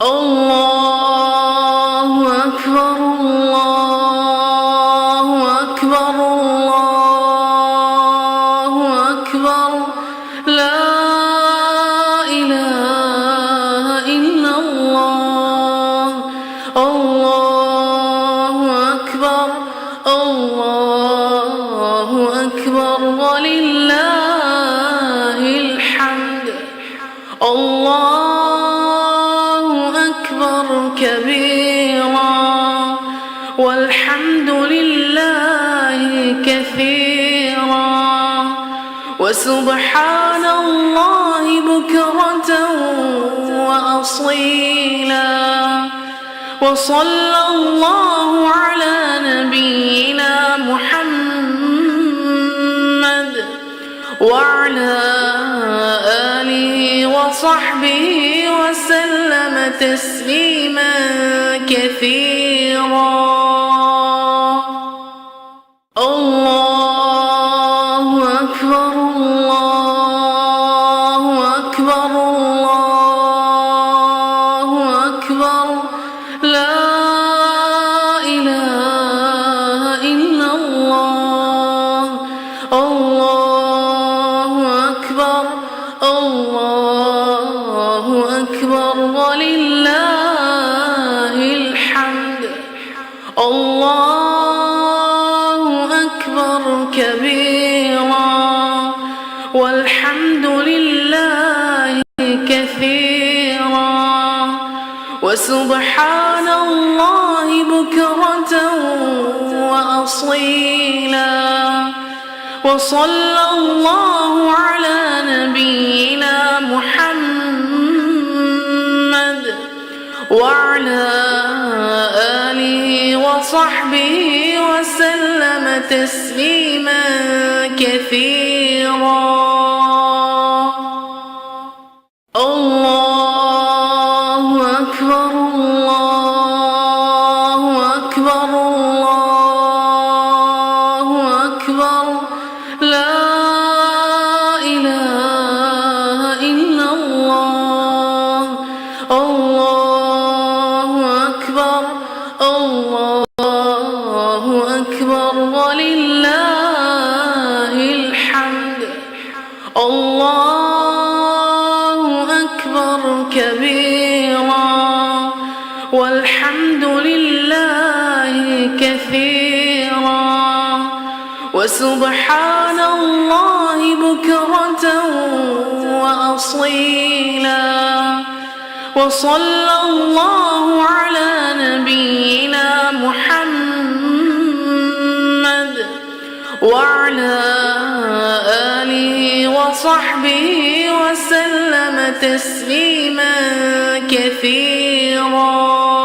الله أكبر الله أكبر الله أكبر لا إله إلا الله الله أكبر الله أكبر ولله الحمد الله أكبر كبيرا والحمد لله كثيرا وسبحان الله بكرة وأصيلا وصلى الله على نبينا محمد وعلى آله وصحبه وسلم تسليما كثيرا الله أكبر الله أكبر الله أكبر لا إله إلا الله الله أكبر الله أكبر ولله الحمد الله أكبر كبيرا والحمد لله كثيرا وسبحان الله بكرة وأصيلا وصلى الله على نبينا محمد وعلى آله وصحبه وسلم تسليما كثيرا الله أكبر الله أكبر الله أكبر لا إله إلا الله الله أكبر الله أكبر ولله الحمد الله أكبر كبيرا والحمد لله كثيرا وسبحان الله بكرة وأصيلا وصلى الله على نبينا محمد وعلى آله وصحبه وسلم تسليما كثيرا